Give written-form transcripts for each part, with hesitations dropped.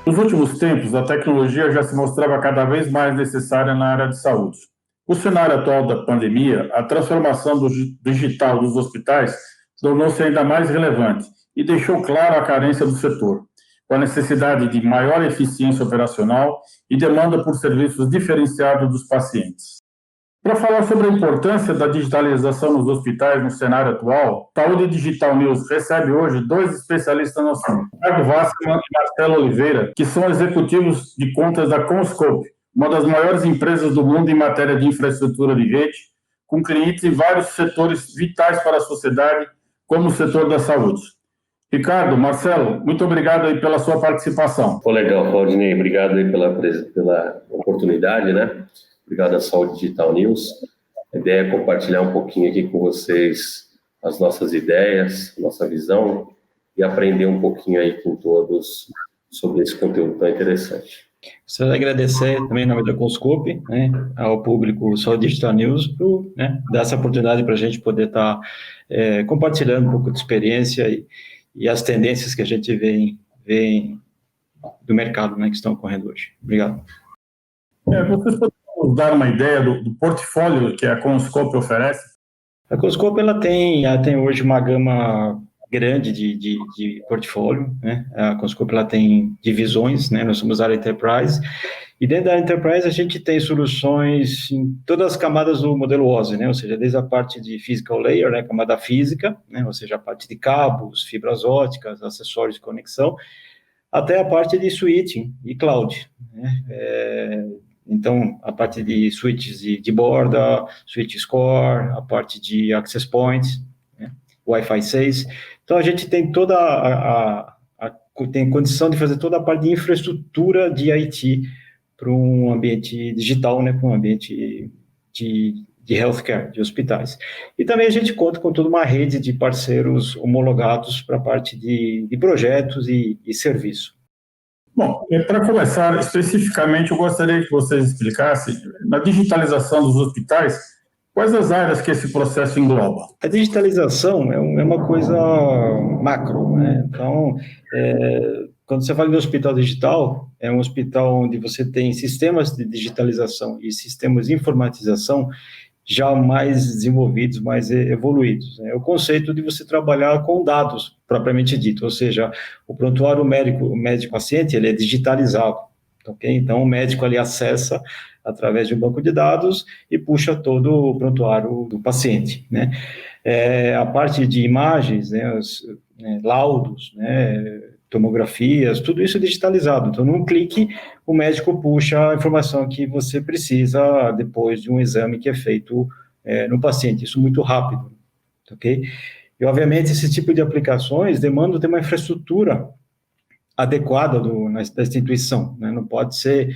Nos últimos tempos, a tecnologia já se mostrava cada vez mais necessária na área de saúde. O cenário atual da pandemia, a transformação do digital dos hospitais tornou-se ainda mais relevante e deixou claro a carência do setor, com a necessidade de maior eficiência operacional e demanda por serviços diferenciados dos pacientes. Para falar sobre a importância da digitalização nos hospitais no cenário atual, Saúde Digital News recebe hoje dois especialistas no assunto, Ricardo Wasserman e Marcelo Oliveira, que são executivos de contas da Comscope, uma das maiores empresas do mundo em matéria de infraestrutura de rede, com clientes em vários setores vitais para a sociedade, como o setor da saúde. Ricardo, Marcelo, muito obrigado aí pela sua participação. Legal, Claudinei, obrigado aí pela oportunidade, né? Obrigado à Saúde Digital News. A ideia é compartilhar um pouquinho aqui com vocês as nossas ideias, nossa visão e aprender um pouquinho aí com todos sobre esse conteúdo tão interessante. Gostaria de agradecer também em nome da Comscope, né, ao público Saúde Digital News, por dar essa oportunidade para a gente poder estar compartilhando um pouco de experiência e as tendências que a gente vê do mercado, né, que estão ocorrendo hoje. Obrigado. Vocês poderiam nos dar uma ideia do portfólio que a Comscope oferece? A Comscope ela tem hoje uma gama grande de portfólio, né? A Comscope ela tem divisões, né? Nós somos a área Enterprise, e dentro da Enterprise a gente tem soluções em todas as camadas do modelo OSI, né? Ou seja, desde a parte de physical layer, né? Camada física, né? Ou seja, a parte de cabos, fibras óticas, acessórios de conexão, até a parte de switching e cloud, né? Então, a parte de switches de borda, switch core, a parte de access points, né? Wi-Fi 6. Então, a gente tem tem condição de fazer toda a parte de infraestrutura de IT para um ambiente digital, né? Para um ambiente de healthcare, de hospitais. E também a gente conta com toda uma rede de parceiros homologados para a parte de projetos e serviço. Bom, para começar, especificamente, eu gostaria que vocês explicassem, na digitalização dos hospitais, quais as áreas que esse processo engloba? A digitalização é uma coisa macro, né? Então, quando você fala de hospital digital, é um hospital onde você tem sistemas de digitalização e sistemas de informatização já mais desenvolvidos, mais evoluídos. É o conceito de você trabalhar com dados, propriamente dito, ou seja, o prontuário médico-paciente, ele é digitalizado, ok? Então, o médico ali acessa através de um banco de dados e puxa todo o prontuário do paciente, né? A parte de imagens, né, laudos, né, tomografias, tudo isso é digitalizado. Então, num clique, o médico puxa a informação que você precisa depois de um exame que é feito no paciente. Isso muito rápido, ok? E, obviamente, esse tipo de aplicações demandam ter uma infraestrutura adequada da instituição, né? Não pode ser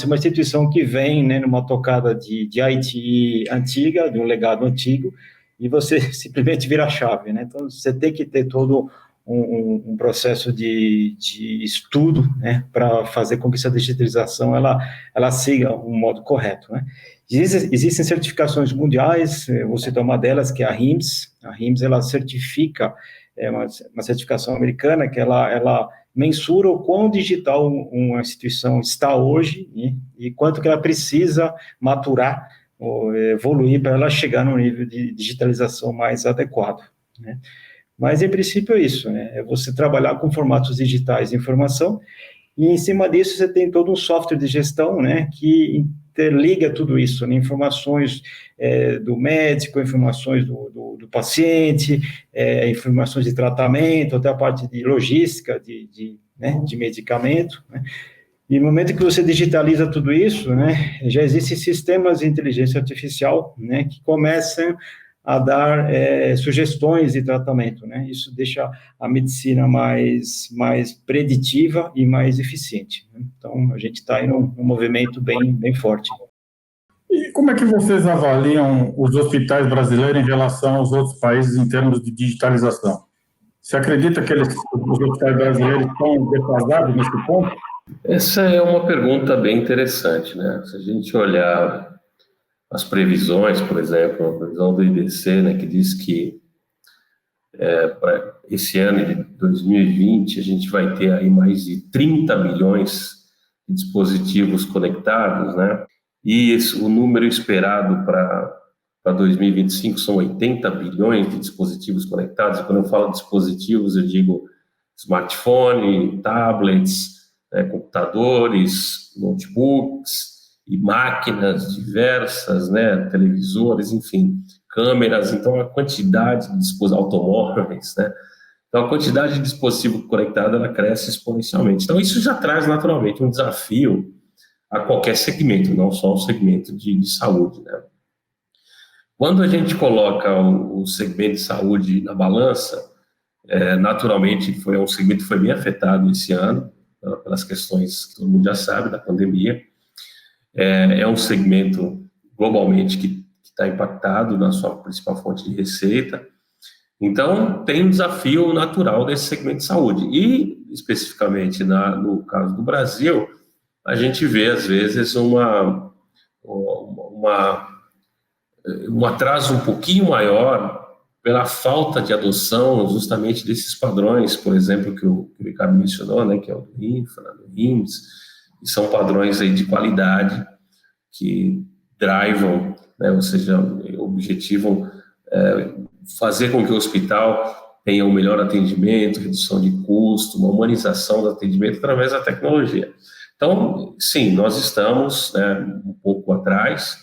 uma instituição que vem, né, numa tocada de IT antiga, de um legado antigo, e você simplesmente vira a chave, né? Então, você tem que ter todo um processo de estudo, né, para fazer com que essa digitalização ela siga um modo correto, né? Existem certificações mundiais, vou citar uma delas, que é a RIMS. A RIMS, ela certifica, uma certificação americana, que ela mensura o quão digital uma instituição está hoje, né, e quanto que ela precisa maturar, ou evoluir para ela chegar no nível de digitalização mais adequado, né? Mas, em princípio, é isso, né? É você trabalhar com formatos digitais de informação e, em cima disso, você tem todo um software de gestão, né, que interliga tudo isso, né? Informações do médico, informações do paciente, informações de tratamento, até a parte de logística, de medicamento, né? E no momento que você digitaliza tudo isso, né, já existem sistemas de inteligência artificial, né, que começam a dar sugestões de tratamento, né? Isso deixa a medicina mais preditiva e mais eficiente, né? Então, a gente está em um movimento bem forte. E como é que vocês avaliam os hospitais brasileiros em relação aos outros países em termos de digitalização? Você acredita que os hospitais brasileiros estão defasados nesse ponto? Essa é uma pergunta bem interessante, né? Se a gente olhar as previsões, por exemplo, a previsão do IDC, né, que diz que para esse ano de 2020, a gente vai ter aí mais de 30 bilhões de dispositivos conectados, né? E o número esperado para 2025 são 80 bilhões de dispositivos conectados. E quando eu falo dispositivos, eu digo smartphone, tablets, computadores, notebooks e máquinas diversas, né, televisores, enfim, câmeras. Então, a quantidade de dispositivos, automóveis, né? Então, a quantidade de dispositivo conectado, ela cresce exponencialmente. Então, isso já traz, naturalmente, um desafio a qualquer segmento, não só o segmento de saúde, né? Quando a gente coloca o segmento de saúde na balança, naturalmente, foi um segmento que foi bem afetado esse ano, pelas questões que todo mundo já sabe, da pandemia. É um segmento, globalmente, que está impactado na sua principal fonte de receita. Então, tem um desafio natural desse segmento de saúde. E, especificamente, no caso do Brasil, a gente vê, às vezes, um atraso um pouquinho maior pela falta de adoção justamente desses padrões, por exemplo, que o Ricardo mencionou, né, que é o do INFRA, do RIMS, e são padrões aí de qualidade que drivam, né, ou seja, objetivam fazer com que o hospital tenha um melhor atendimento, redução de custo, uma humanização do atendimento através da tecnologia. Então, sim, nós estamos, né, um pouco atrás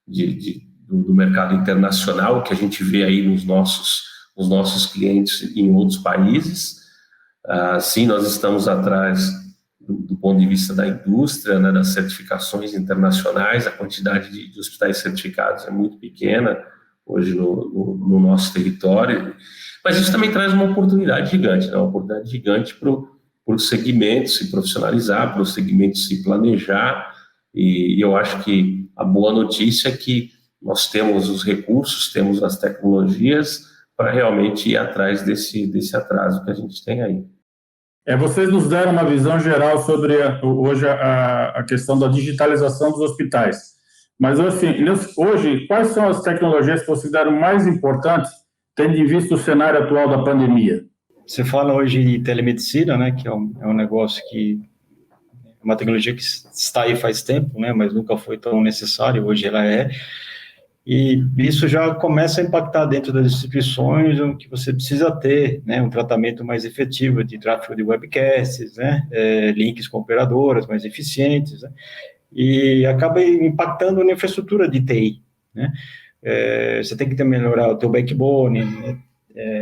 do mercado internacional, que a gente vê aí nos nossos clientes em outros países. Sim, nós estamos atrás do ponto de vista da indústria, né, das certificações internacionais. A quantidade de hospitais certificados é muito pequena hoje no nosso território, mas isso também traz uma oportunidade gigante, né, uma oportunidade gigante para o segmento se profissionalizar, para o segmento se planejar, e eu acho que a boa notícia é que nós temos os recursos, temos as tecnologias para realmente ir atrás desse atraso que a gente tem aí. Vocês nos deram uma visão geral sobre hoje a questão da digitalização dos hospitais. Mas, assim, hoje, quais são as tecnologias que vocês deram mais importantes, tendo em vista o cenário atual da pandemia? Você fala hoje de telemedicina, né, que é um negócio que é uma tecnologia que está aí faz tempo, né, mas nunca foi tão necessária, hoje ela é. E isso já começa a impactar dentro das instituições, que você precisa ter, né, um tratamento mais efetivo de tráfego de webcasts, né, links com operadoras mais eficientes, né, e acaba impactando na infraestrutura de TI, né. Você tem que melhorar o teu backbone, né,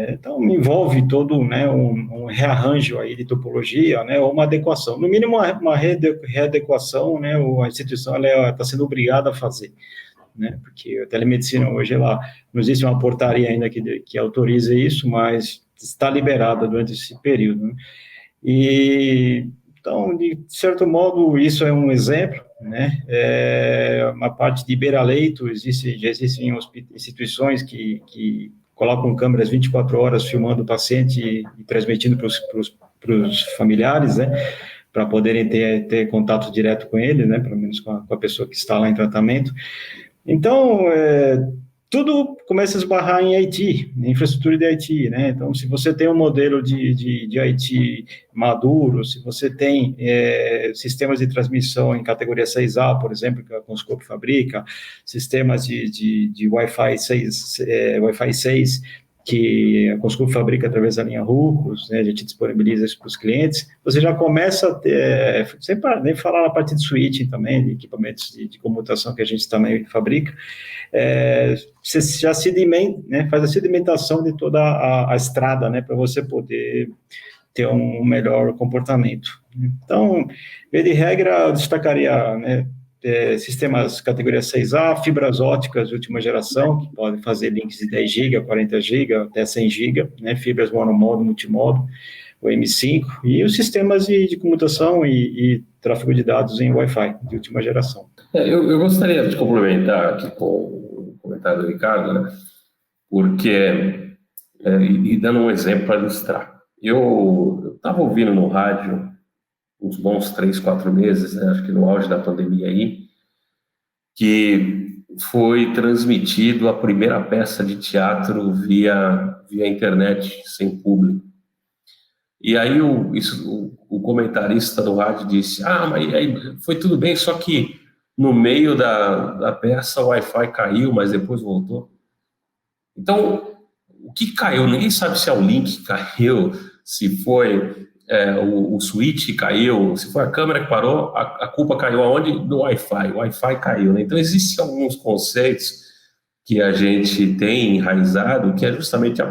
então envolve todo, né, um rearranjo aí de topologia, né, ou uma adequação, no mínimo uma readequação, né, a instituição está sendo obrigada a fazer, né, porque a telemedicina hoje não existe uma portaria ainda que autorize isso, mas está liberada durante esse período, né? E então, de certo modo, isso é um exemplo, né? Uma parte de beira-leito, já existem instituições que colocam câmeras 24 horas filmando o paciente e transmitindo para os familiares, né, para poderem ter contato direto com ele, né, pelo menos com a pessoa que está lá em tratamento. Então, tudo começa a esbarrar em IT, em infraestrutura de IT, né? Então, se você tem um modelo de IT maduro, se você tem sistemas de transmissão em categoria 6A, por exemplo, que a Conscope fabrica, sistemas de Wi-Fi 6, que a Conscope fabrica através da linha Rucos, né, a gente disponibiliza isso para os clientes, você já começa a ter, sem nem falar na parte de switching também, de equipamentos de comutação que a gente também fabrica, você já né, faz a sedimentação de toda a estrada, né, para você poder ter um melhor comportamento. Então, via de regra, eu destacaria, né, sistemas categoria 6A, fibras óticas de última geração, que podem fazer links de 10 GB, 40 GB, até 100 GB, né, fibras monomodo, multimodo, o M5, e os sistemas de comutação e tráfego de dados em Wi-Fi de última geração. Eu gostaria de complementar aqui com o comentário do Ricardo, né, porque, e dando um exemplo para ilustrar, eu estava ouvindo no rádio uns bons 3, 4 meses, né, acho que no auge da pandemia aí, que foi transmitido a primeira peça de teatro via internet, sem público. E aí o comentarista do rádio disse, mas aí foi tudo bem, só que no meio da peça o Wi-Fi caiu, mas depois voltou. Então, o que caiu? Ninguém sabe se é o link que caiu, se foi o switch que caiu, se foi a câmera que parou, a culpa caiu aonde? No Wi-Fi. O Wi-Fi caiu, né? Então, existem alguns conceitos que a gente tem enraizado, que é justamente a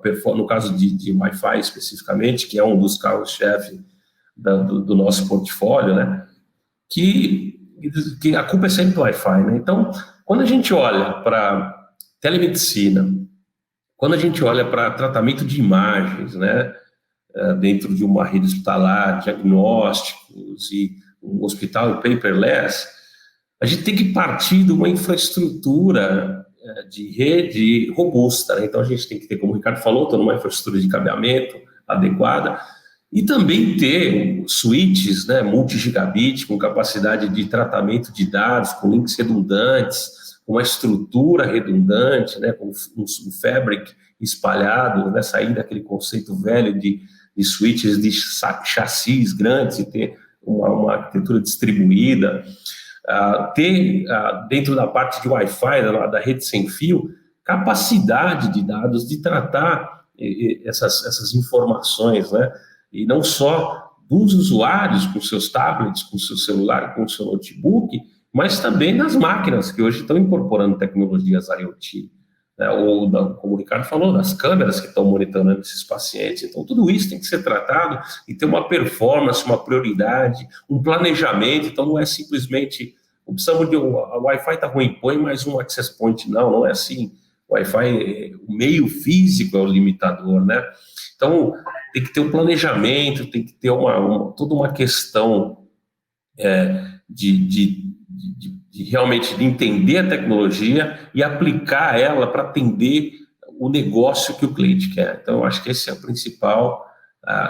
performance, no caso de Wi-Fi especificamente, que é um dos carros-chefe do nosso portfólio, né? Que a culpa é sempre do Wi-Fi, né? Então, quando a gente olha para telemedicina, quando a gente olha para tratamento de imagens, né, dentro de uma rede hospitalar, diagnósticos e um hospital paperless, a gente tem que partir de uma infraestrutura de rede robusta, né? Então a gente tem que ter, como o Ricardo falou, toda uma infraestrutura de cabeamento adequada e também ter switches, né, multi-gigabit, com capacidade de tratamento de dados, com links redundantes, uma estrutura redundante, né, com um fabric espalhado, né, sair daquele conceito velho de switches de chassis grandes e ter uma arquitetura distribuída, ter dentro da parte de Wi-Fi, da rede sem fio, capacidade de dados de tratar essas informações, né, e não só dos usuários com seus tablets, com seu celular, com seu notebook, mas também nas máquinas que hoje estão incorporando tecnologias IoT, né? Ou, como o Ricardo falou, das câmeras que estão monitorando esses pacientes. Então, tudo isso tem que ser tratado e ter uma performance, uma prioridade, um planejamento. Então, não é simplesmente, precisamos de a Wi-Fi está ruim, põe mais um access point. Não é assim. O Wi-Fi, o meio físico é o limitador, né? Então, tem que ter um planejamento, tem que ter toda uma questão de realmente de entender a tecnologia e aplicar ela para atender o negócio que o cliente quer. Então, eu acho que esse é a principal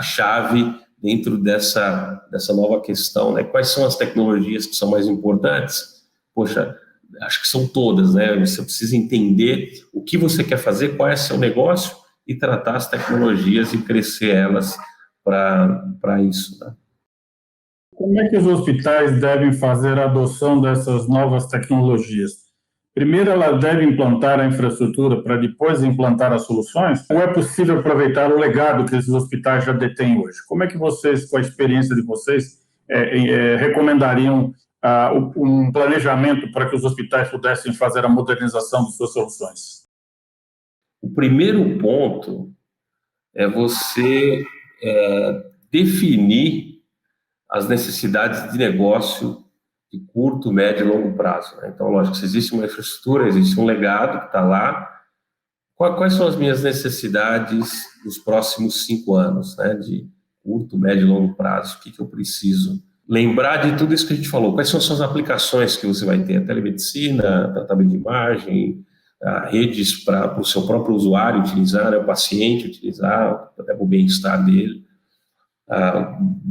chave dentro dessa nova questão, né? Quais são as tecnologias que são mais importantes? Poxa, acho que são todas, né? Você precisa entender o que você quer fazer, qual é o seu negócio e tratar as tecnologias e crescer elas para isso, né? Como é que os hospitais devem fazer a adoção dessas novas tecnologias? Primeiro, ela deve implantar a infraestrutura para depois implantar as soluções? Ou é possível aproveitar o legado que esses hospitais já detêm hoje? Como é que vocês, com a experiência de vocês, recomendariam um planejamento para que os hospitais pudessem fazer a modernização de suas soluções? O primeiro ponto é você definir as necessidades de negócio de curto, médio e longo prazo, né? Então, lógico, se existe uma infraestrutura, existe um legado que está lá. Quais são as minhas necessidades nos próximos 5 anos, né? De curto, médio e longo prazo? O que eu preciso? Lembrar de tudo isso que a gente falou. Quais são as suas aplicações que você vai ter? A telemedicina, tratamento de imagem, redes para o seu próprio usuário utilizar, né? O paciente utilizar, até o bem-estar dele.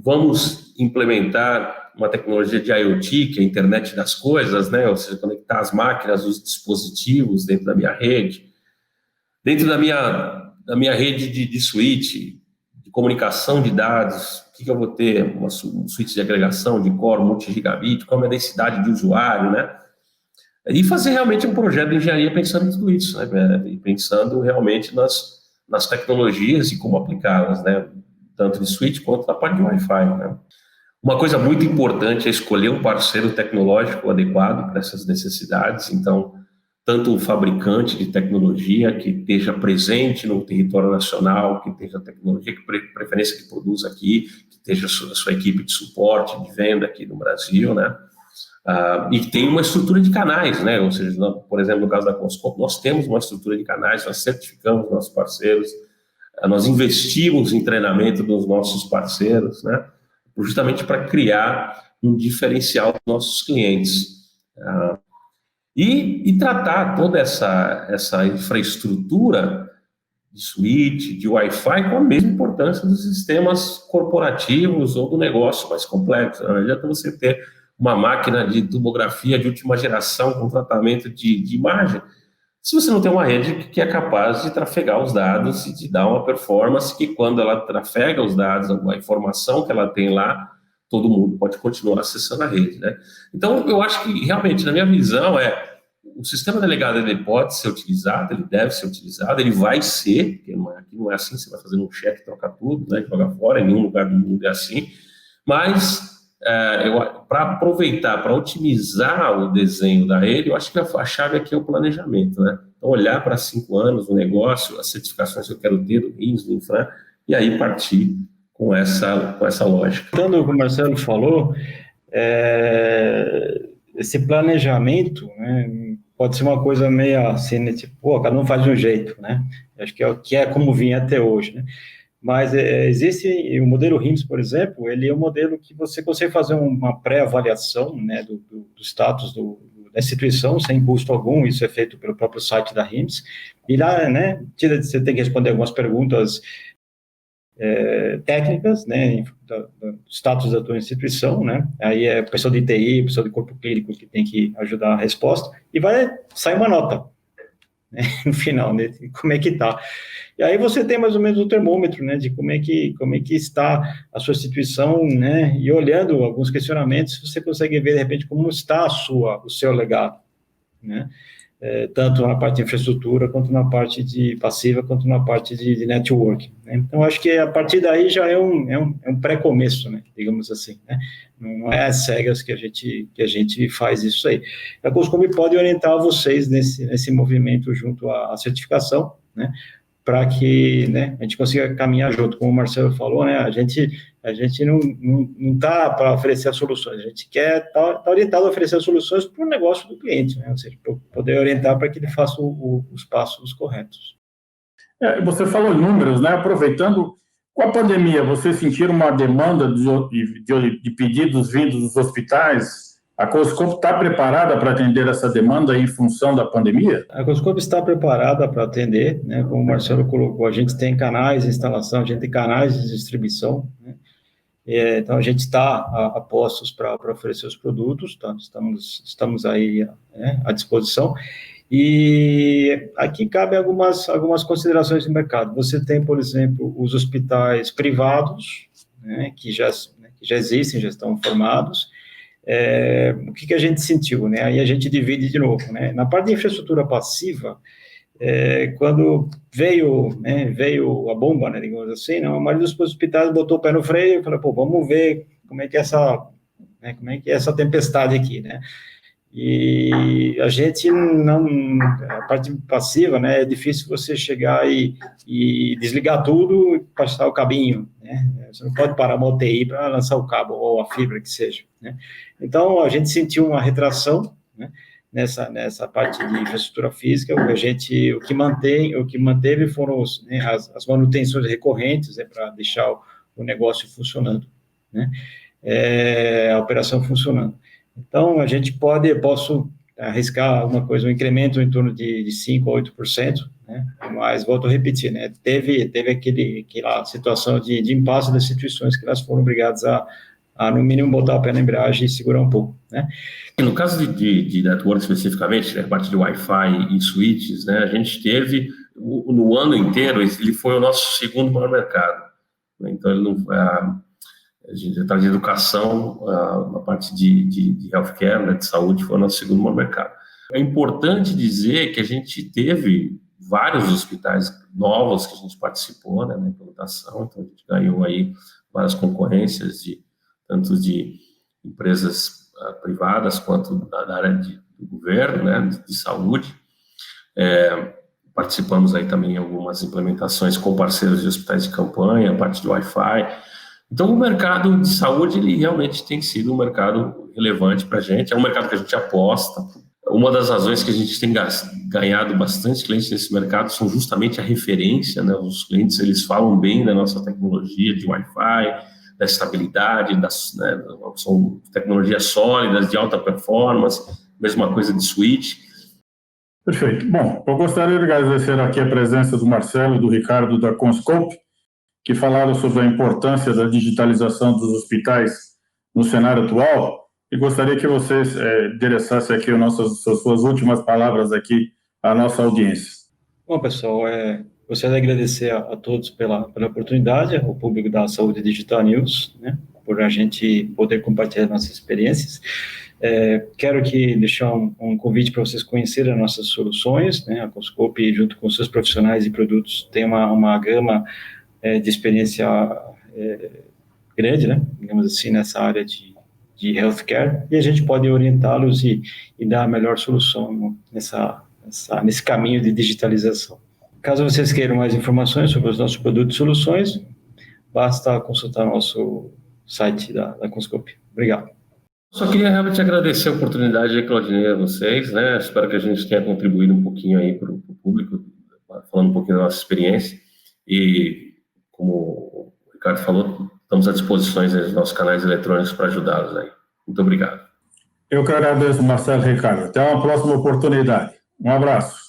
Vamos implementar uma tecnologia de IoT, que é a internet das coisas, né? Ou seja, conectar as máquinas, os dispositivos dentro da minha rede. Dentro da minha rede de switch, de comunicação de dados, o que eu vou ter? Um switch de agregação, de core, multi-gigabit, qual é a densidade de usuário, né? E fazer realmente um projeto de engenharia pensando em tudo isso, né? E pensando realmente nas tecnologias e como aplicá-las, né? Tanto de switch quanto da parte de Wi-Fi, né? Uma coisa muito importante é escolher um parceiro tecnológico adequado para essas necessidades. Então, tanto um fabricante de tecnologia que esteja presente no território nacional, que tenha tecnologia, que preferência que produza aqui, que esteja a sua equipe de suporte, de venda aqui no Brasil, né? E que tem uma estrutura de canais, né? Ou seja, por exemplo, no caso da Conscope, nós temos uma estrutura de canais, nós certificamos nossos parceiros, nós investimos em treinamento dos nossos parceiros, né? Justamente para criar um diferencial dos nossos clientes. E tratar toda essa infraestrutura de switch, de Wi-Fi, com a mesma importância dos sistemas corporativos ou do negócio mais complexo. Não adianta você ter uma máquina de tomografia de última geração com tratamento de imagem, se você não tem uma rede que é capaz de trafegar os dados e de dar uma performance que, quando ela trafega os dados, a informação que ela tem lá, todo mundo pode continuar acessando a rede, né? Então, eu acho que, realmente, na minha visão, o sistema delegado ele pode ser utilizado, ele deve ser utilizado, ele vai ser, porque aqui não é assim, você vai fazendo um cheque, troca tudo, né, joga fora, em nenhum lugar do mundo é assim, mas para aproveitar, para otimizar o desenho da rede, eu acho que a chave aqui é o planejamento, né? Então, olhar para 5 anos o negócio, as certificações que eu quero ter do RIMS, do Infran, e aí partir com essa lógica. Tanto o que o Marcelo falou, esse planejamento, né, pode ser uma coisa meio assim, né, tipo, pô, cada um faz de um jeito, né? Acho que é como vinha até hoje, né? Mas existe o modelo RIMS, por exemplo, ele é um modelo que você consegue fazer uma pré-avaliação, né, do status da instituição, sem custo algum. Isso é feito pelo próprio site da RIMS, e lá, né, você tem que responder algumas perguntas técnicas, né, do status da tua instituição, né, aí é pessoa de TI, pessoa de corpo clínico que tem que ajudar a resposta, e vai sair uma nota, né, no final, né, como é que está. E aí você tem mais ou menos o termômetro, né, de como é que está a sua instituição, né, e olhando alguns questionamentos, você consegue ver, de repente, como está o seu legado, né, tanto na parte de infraestrutura, quanto na parte de passiva, quanto na parte de network, né? Então, acho que a partir daí já é um pré-começo, né, digamos assim, né? Não é às cegas que a gente faz isso aí. A Coscope pode orientar vocês nesse movimento junto à certificação, né, para que, né, a gente consiga caminhar junto, como o Marcelo falou, né, a gente não está para oferecer as soluções, a gente quer tá orientado a oferecer as soluções para o negócio do cliente, né, ou seja, para poder orientar para que ele faça os passos corretos. Você falou em números, né, aproveitando, com a pandemia, vocês sentiram uma demanda de pedidos vindos dos hospitais? A Coscope está preparada para atender essa demanda em função da pandemia? A Coscope está preparada para atender, né, como o Marcelo colocou, a gente tem canais de instalação, a gente tem canais de distribuição, né, então a gente está a postos para oferecer os produtos, tá, estamos aí, né, à disposição, e aqui cabe algumas considerações de mercado. Você tem, por exemplo, os hospitais privados, né, que já existem, já estão formados. O que a gente sentiu, né? Aí a gente divide de novo, né? Na parte de infraestrutura passiva, quando veio a bomba, né, digamos assim, né, a maioria dos hospitais botou o pé no freio e falou, pô, vamos ver como é que é essa tempestade aqui, né? E a gente a parte passiva, né, é difícil você chegar e desligar tudo e passar o cabinho, né? Você não pode parar uma UTI para lançar o cabo ou a fibra que seja, né? Então, a gente sentiu uma retração, né, nessa parte de infraestrutura física. O que manteve foram as manutenções recorrentes, para deixar o negócio funcionando, né? A operação funcionando. Então, a gente posso arriscar alguma coisa, um incremento em torno de 5% a 8%, né? Mas, volto a repetir, né? Teve aquela situação de impasse das instituições que elas foram obrigadas a, no mínimo, botar o pé na embreagem e segurar um pouco, né? E no caso de network especificamente, né, a parte de Wi-Fi e switches, né, a gente teve, no ano inteiro, ele foi o nosso segundo maior mercado, né? Então, ele não foi a gente está de educação, a parte de healthcare, né, de saúde, foi o nosso segundo maior mercado. É importante dizer que a gente teve vários hospitais novos que a gente participou, né, na implantação, então a gente ganhou aí várias concorrências, tanto de empresas privadas quanto da área do governo, né, de saúde. Participamos aí também em algumas implementações com parceiros de hospitais de campanha, a parte de Wi-Fi. Então, o mercado de saúde, ele realmente tem sido um mercado relevante para a gente, é um mercado que a gente aposta. Uma das razões que a gente tem ganhado bastante clientes nesse mercado são justamente a referência, né? Os clientes, eles falam bem da nossa tecnologia de Wi-Fi, da estabilidade, né? São tecnologias sólidas, de alta performance, mesma coisa de switch. Perfeito. Bom, eu gostaria de agradecer aqui a presença do Marcelo e do Ricardo da Coscope, que falaram sobre a importância da digitalização dos hospitais no cenário atual, e gostaria que vocês endereçassem aqui as suas últimas palavras aqui à nossa audiência. Bom, pessoal, gostaria de agradecer a todos pela oportunidade, ao público da Saúde Digital News, né, por a gente poder compartilhar nossas experiências. Quero deixar um convite para vocês conhecerem as nossas soluções, né, a Conscope, junto com seus profissionais e produtos, tem uma gama de experiência grande, né, digamos assim, nessa área de healthcare, e a gente pode orientá-los e dar a melhor solução nesse caminho de digitalização. Caso vocês queiram mais informações sobre os nossos produtos e soluções, basta consultar nosso site da Conscope. Obrigado. Só queria realmente agradecer a oportunidade, Claudinei, a vocês, né? Espero que a gente tenha contribuído um pouquinho aí para o público, falando um pouquinho da nossa experiência. E, como o Ricardo falou, estamos à disposição dos nossos canais eletrônicos para ajudá-los aí. Muito obrigado. Eu que agradeço, Marcelo e Ricardo. Até uma próxima oportunidade. Um abraço.